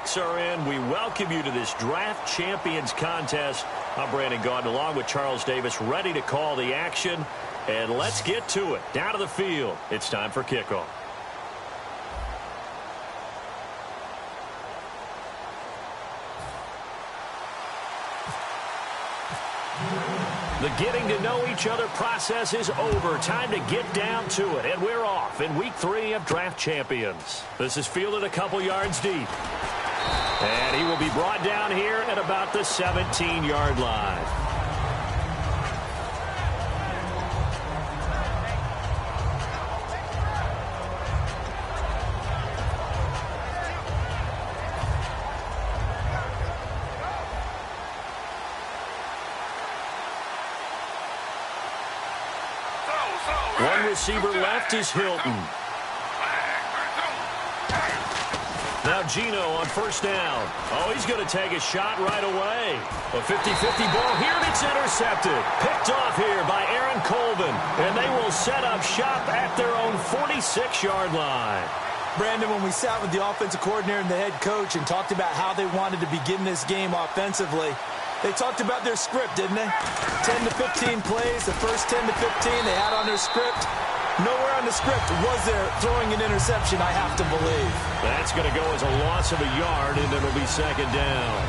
picks are in. We welcome you to this Draft Champions contest. I'm Brandon Gaudin along with Charles Davis, ready to call the action. And let's get to it. Down to the field. It's time for kickoff. The getting to know each other process is over. Time to get down to it. And we're off in week 3 of Draft Champions. This is fielded a couple yards deep. And he will be brought down here at about the 17-yard line. One receiver left is Hilton. Now Gino on first down. Oh, he's going to take a shot right away. A 50-50 ball here, and it's intercepted. Picked off here by Aaron Colvin. And they will set up shop at their own 46-yard line. Brandon, when we sat with the offensive coordinator and the head coach and talked about how they wanted to begin this game offensively, they talked about their script, didn't they? 10 to 15 plays, the first 10 to 15 they had on their script. Nowhere on the script was there throwing an interception, I have to believe. That's going to go as a loss of a yard, and it'll be second down.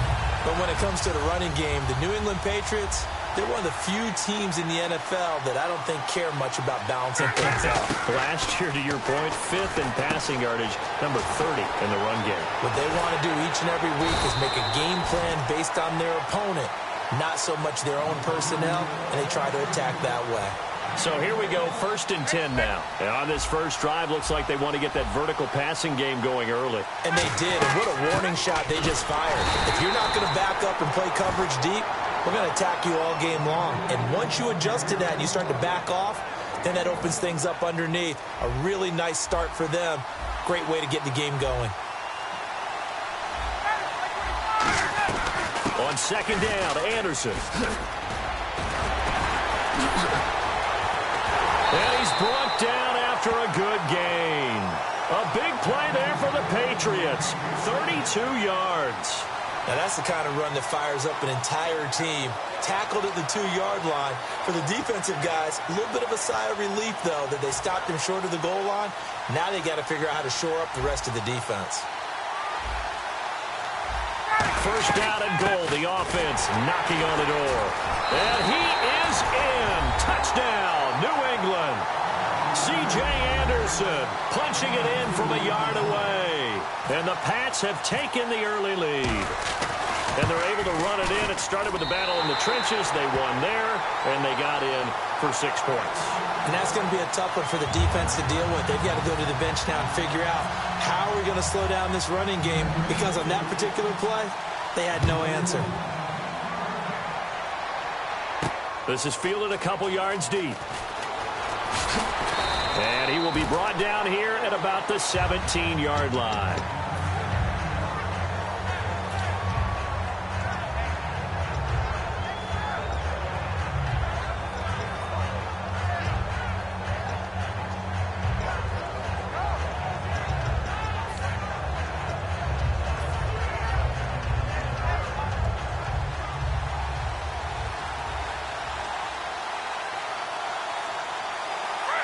But when it comes to the running game, the New England Patriots, they're one of the few teams in the NFL that I don't think care much about balancing things out. Last year, to your point, 5th in passing yardage, number 30 in the run game. What they want to do each and every week is make a game plan based on their opponent, not so much their own personnel, and they try to attack that way. So here we go, 1st and 10 now. And on this first drive, looks like they want to get that vertical passing game going early. And they did, and what a warning shot they just fired. If you're not going to back up and play coverage deep, we're going to attack you all game long. And once you adjust to that and you start to back off, then that opens things up underneath. A really nice start for them. Great way to get the game going. On second down, Anderson. And he's brought down after a good gain. A big play there for the Patriots. 32 yards. Now that's the kind of run that fires up an entire team. Tackled at the 2-yard line. For the defensive guys, a little bit of a sigh of relief, though, that they stopped him short of the goal line. Now they got to figure out how to shore up the rest of the defense. First down and goal. The offense knocking on the door. And he is in. Touchdown, New England. C.J. Anderson punching it in from a yard away. And the Pats have taken the early lead. And they're able to run it in. It started with the battle in the trenches. They won there, and they got in for 6 points. And that's going to be a tough one for the defense to deal with. They've got to go to the bench now and figure out how are we going to slow down this running game, because on that particular play, they had no answer. This is fielded a couple yards deep. And he will be brought down here at about the 17-yard line.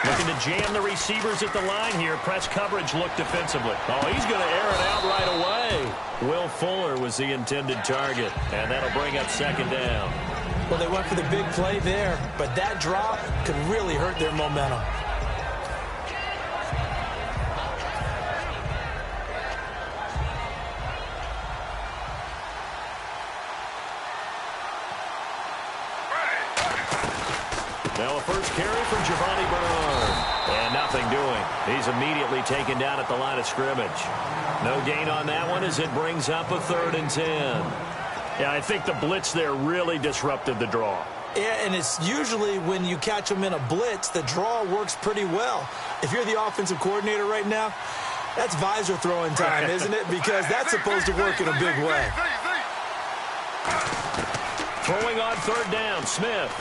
Looking to jam the receivers at the line here. Press coverage look defensively. Oh, he's going to air it out right away. Will Fuller was the intended target, and that'll bring up second down. Well, they went for the big play there, but that drop could really hurt their momentum. Now a first carry for Giovanni Bernard. And nothing doing. He's immediately taken down at the line of scrimmage. No gain on that one as it brings up a 3rd and 10. Yeah, I think the blitz there really disrupted the draw. Yeah, and it's usually when you catch them in a blitz, the draw works pretty well. If you're the offensive coordinator right now, that's visor throwing time, isn't it? Because that's supposed to work in a big way. Throwing on 3rd down, Smith.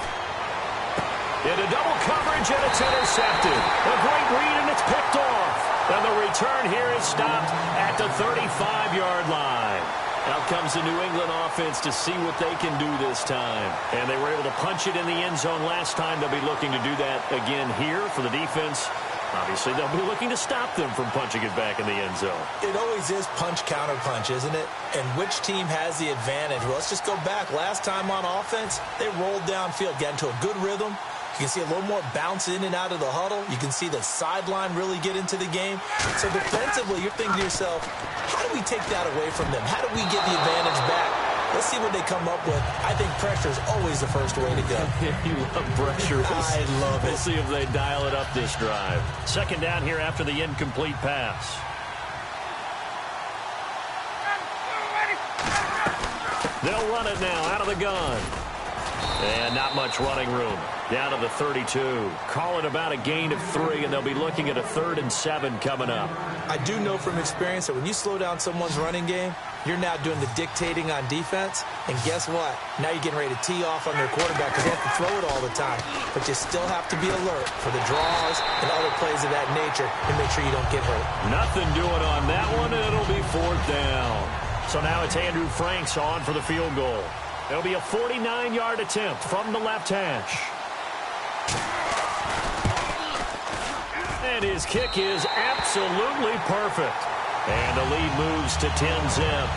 Into double coverage, and it's intercepted. A great read, and it's picked off. And the return here is stopped at the 35-yard line. Out comes the New England offense to see what they can do this time. And they were able to punch it in the end zone last time. They'll be looking to do that again here for the defense. Obviously, they'll be looking to stop them from punching it back in the end zone. It always is punch-counter-punch, isn't it? And which team has the advantage? Well, let's just go back. Last time on offense, they rolled downfield, got into a good rhythm. You can see a little more bounce in and out of the huddle. You can see the sideline really get into the game. So defensively, you're thinking to yourself, how do we take that away from them? How do we get the advantage back? Let's see what they come up with. I think pressure is always the first way to go. You love pressure. I love it. We'll see if they dial it up this drive. Second down here after the incomplete pass. They'll run it now out of the gun. And not much running room. Down to the 32. Call it about a gain of 3, and they'll be looking at a 3rd and 7 coming up. I do know from experience that when you slow down someone's running game, you're now doing the dictating on defense. And guess what? Now you're getting ready to tee off on their quarterback because they have to throw it all the time. But you still have to be alert for the draws and other plays of that nature and make sure you don't get hurt. Nothing doing on that one, and it'll be 4th down. So now it's Andrew Franks on for the field goal. It'll be a 49-yard attempt from the left hash. And his kick is absolutely perfect. And the lead moves to 10-zip.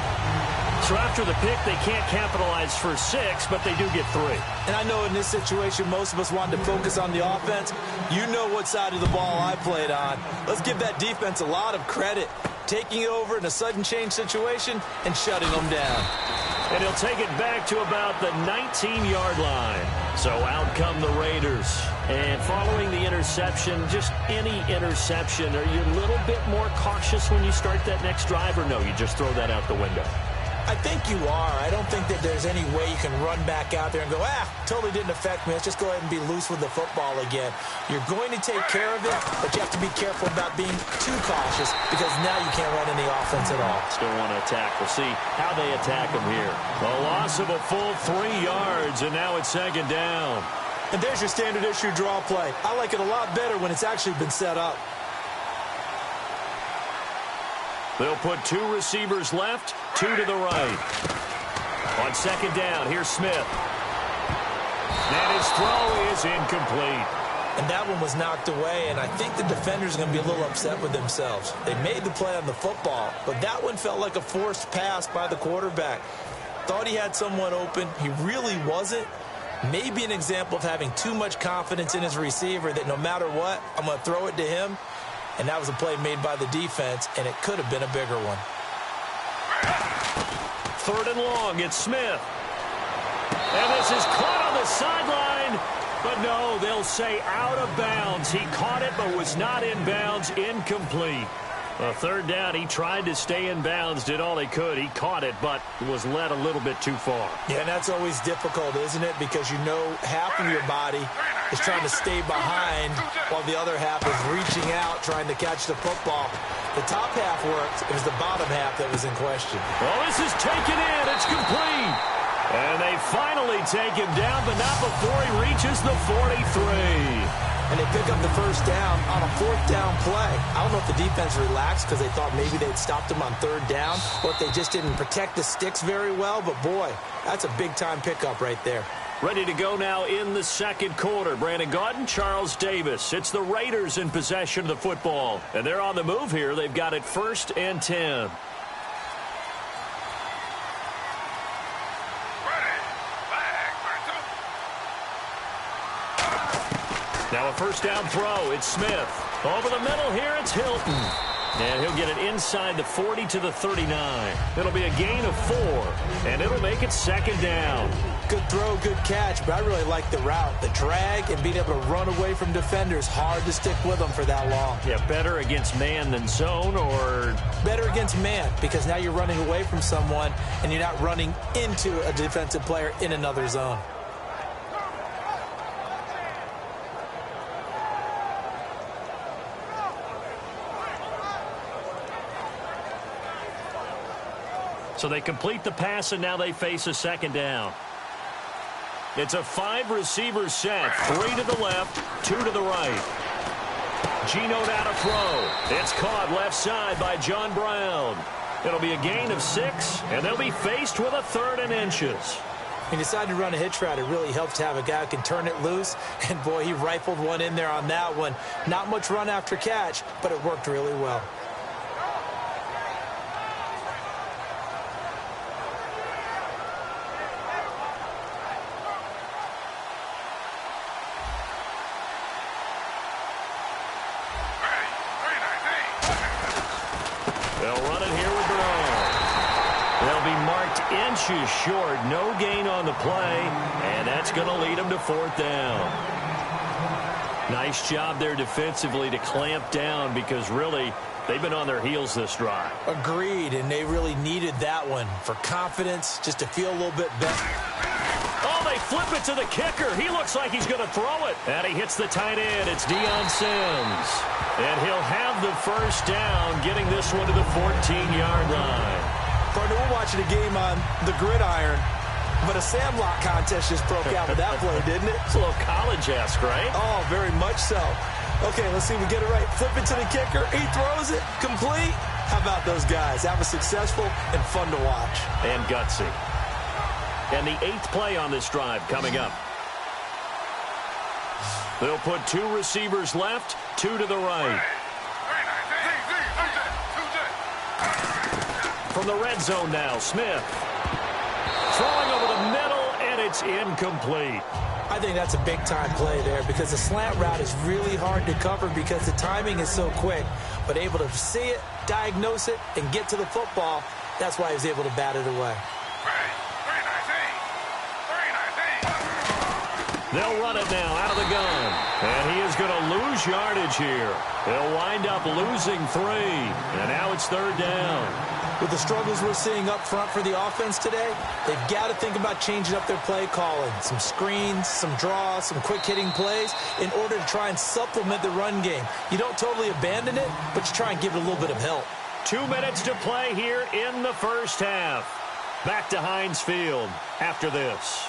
So after the pick, they can't capitalize for 6, but they do get 3. And I know in this situation, most of us wanted to focus on the offense. You know what side of the ball I played on. Let's give that defense a lot of credit. Taking it over in a sudden change situation and shutting them down. And he'll take it back to about the 19-yard line. So out come the Raiders. And following the interception, just any interception, are you a little bit more cautious when you start that next drive, or no, you just throw that out the window? I think you are. I don't think that there's any way you can run back out there and go, totally didn't affect me. Let's just go ahead and be loose with the football again. You're going to take care of it, but you have to be careful about being too cautious because now you can't run any offense at all. Still want to attack. We'll see how they attack them here. A loss of a full 3 yards, and now it's 2nd down. And there's your standard issue draw play. I like it a lot better when it's actually been set up. They'll put 2 receivers left, 2 to the right. On 2nd down, here's Smith. And his throw is incomplete. And that one was knocked away, and I think the defenders are going to be a little upset with themselves. They made the play on the football, but that one felt like a forced pass by the quarterback. Thought he had someone open. He really wasn't. Maybe an example of having too much confidence in his receiver that no matter what, I'm going to throw it to him. And that was a play made by the defense, and it could have been a bigger one. 3rd and long, it's Smith. And this is caught on the sideline. But no, they'll say out of bounds. He caught it but was not in bounds, incomplete. 3rd down, he tried to stay in bounds, did all he could. He caught it, but was led a little bit too far. Yeah, and that's always difficult, isn't it? Because you know half of your body is trying to stay behind while the other half is reaching out, trying to catch the football. The top half worked. It was the bottom half that was in question. Well, this is taken in. It's complete. And they finally take him down, but not before he reaches the 43. And they pick up the 1st down on a 4th down play. I don't know if the defense relaxed because they thought maybe they'd stopped him on 3rd down, or if they just didn't protect the sticks very well. But, boy, that's a big-time pickup right there. Ready to go now in the 2nd quarter. Brandon Gaudin, Charles Davis. It's the Raiders in possession of the football. And they're on the move here. They've got it 1st and 10. Now a 1st down throw. It's Smith. Over the middle here, it's Hilton. And he'll get it inside the 40 to the 39. It'll be a gain of 4, and it'll make it 2nd down. Good throw, good catch, but I really like the route. The drag and being able to run away from defenders, hard to stick with them for that long. Yeah, better against man than zone, or? Better against man, because now you're running away from someone, and you're not running into a defensive player in another zone. So they complete the pass, and now they face a 2nd down. It's a 5-receiver set. 3 to the left, 2 to the right. Geno now to throw. It's caught left side by John Brown. It'll be a gain of 6, and they'll be faced with a 3rd and inches. He decided to run a hitch route. It really helps to have a guy who can turn it loose. And, boy, he rifled one in there on that one. Not much run after catch, but it worked really well. Inches short, no gain on the play, and that's going to lead them to 4th down. Nice job there defensively to clamp down because really they've been on their heels this drive. Agreed, and they really needed that one for confidence, just to feel a little bit better. Oh, they flip it to the kicker. He looks like he's going to throw it. And he hits the tight end. It's Deion Sims. And he'll have the 1st down, getting this one to the 14-yard line. Partner, we're watching a game on the gridiron, but a sandlot contest just broke out with that play, didn't it? It's a little college-esque, right? Oh, very much so. Okay, let's see if we get it right. Flip it to the kicker. He throws it. Complete. How about those guys? That was successful and fun to watch. And gutsy. And the 8th play on this drive coming up. They'll put 2 receivers left, 2 to the right. From the red zone now, Smith. Throwing over the middle, and it's incomplete. I think that's a big-time play there because the slant route is really hard to cover because the timing is so quick. But able to see it, diagnose it, and get to the football, that's why he was able to bat it away. They'll run it now out of the gun. And he is going to lose yardage here. They'll wind up losing 3. And now it's 3rd down. With the struggles we're seeing up front for the offense today, they've got to think about changing up their play calling. Some screens, some draws, some quick-hitting plays in order to try and supplement the run game. You don't totally abandon it, but you try and give it a little bit of help. 2 minutes to play here in the 1st half. Back to Heinz Field after this.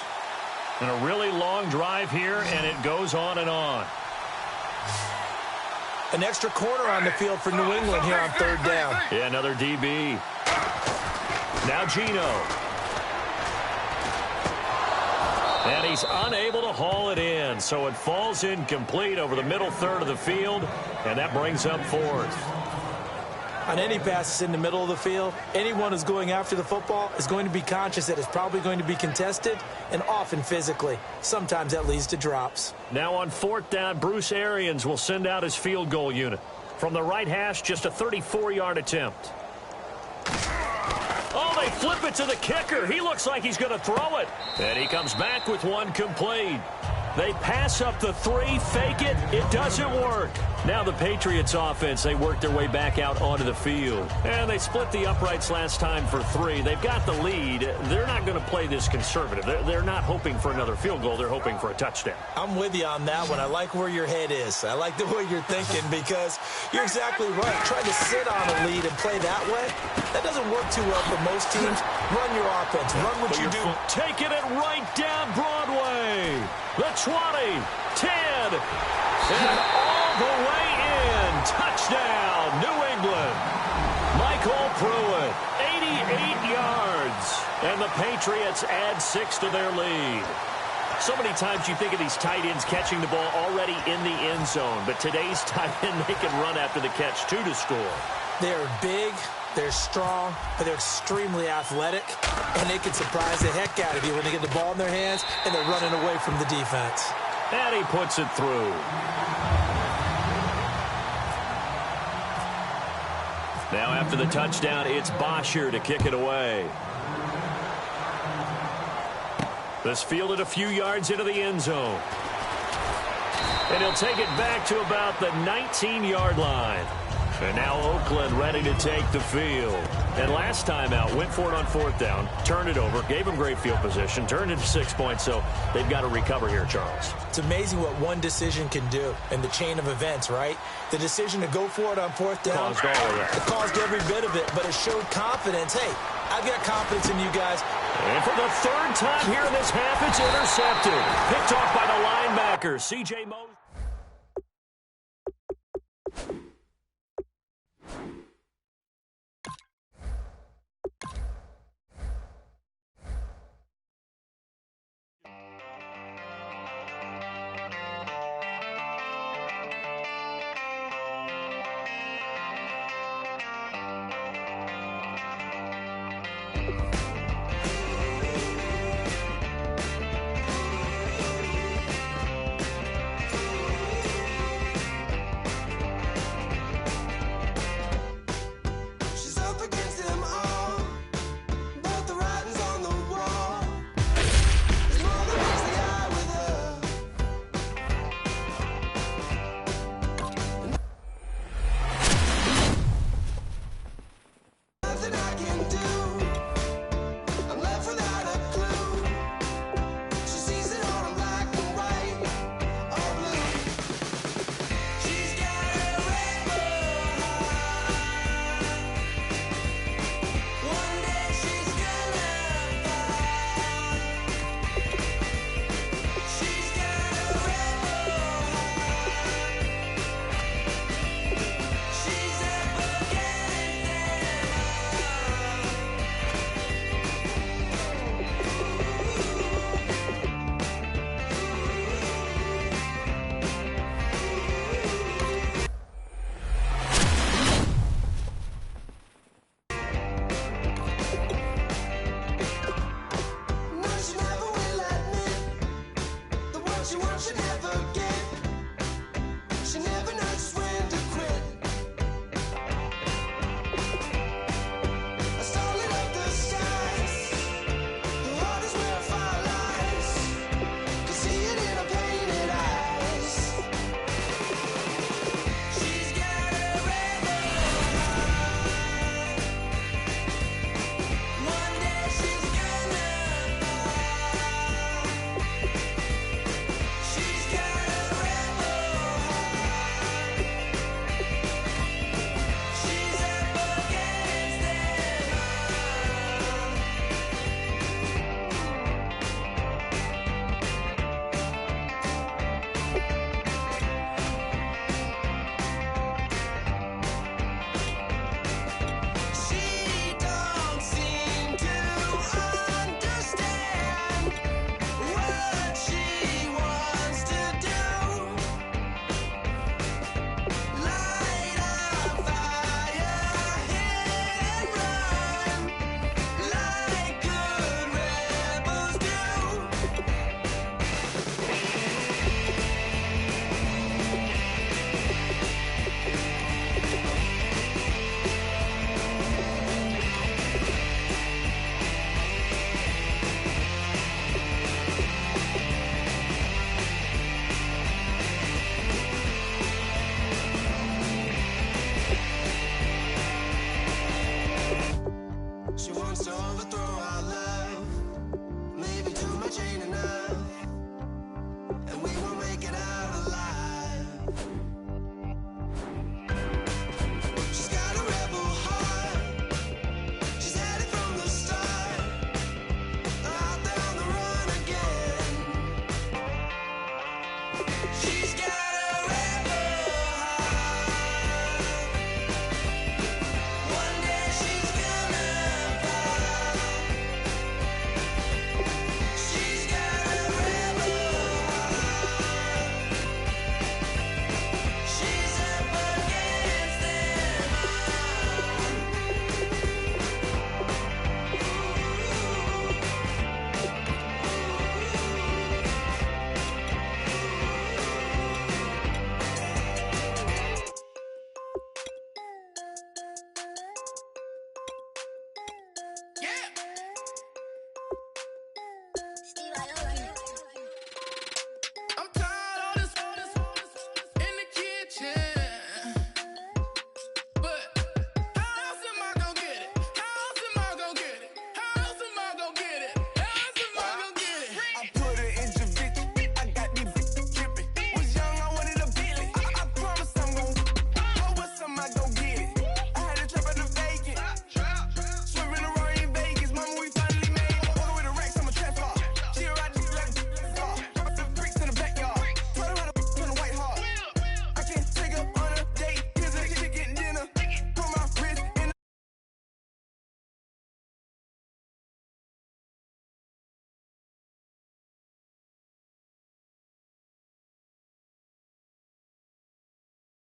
And a really long drive here, and it goes on and on. An extra corner on the field for New England here on 3rd down. Yeah, another DB. Now Gino. And he's unable to haul it in, so it falls incomplete over the middle 3rd of the field, and that brings up 4th. On any passes in the middle of the field, anyone who's going after the football is going to be conscious that it's probably going to be contested, and often physically. Sometimes that leads to drops. Now on 4th down, Bruce Arians will send out his field goal unit. From the right hash, just a 34-yard attempt. Oh, they flip it to the kicker. He looks like he's going to throw it. And he comes back with one complete. They pass up the 3, fake it. It doesn't work. Now the Patriots offense, they work their way back out onto the field. And they split the uprights last time for 3. They've got the lead. They're not going to play this conservative. They're not hoping for another field goal. They're hoping for a touchdown. I'm with you on that one. I like where your head is. I like the way you're thinking because you're exactly right. Trying to sit on a lead and play that way, that doesn't work too well for most teams. Run your offense. Run what you do. Taking it right down Broadway. The 20, 10, and all the way in. Touchdown, New England. Michael Pruitt, 88 yards. And the Patriots add 6 to their lead. So many times you think of these tight ends catching the ball already in the end zone. But today's tight end, they can run after the catch, too, to score. They're big, they're strong, but they're extremely athletic. And they can surprise the heck out of you when they get the ball in their hands and they're running away from the defense. And he puts it through. Now after the touchdown, it's Bosher to kick it away. This fielded a few yards into the end zone. And he'll take it back to about the 19-yard line. And now Oakland ready to take the field. And last time out, went for it on 4th down, turned it over, gave him great field position, turned it to 6 points, so they've got to recover here, Charles. It's amazing what one decision can do in the chain of events, right? The decision to go for it on 4th down. Caused all of that. It caused every bit of it, but it showed confidence. Hey, I've got confidence in you guys. And for the 3rd time here in this half, it's intercepted. Picked off by the linebacker, C.J. Moses. She wants to overthrow our love. Maybe too much ain't enough.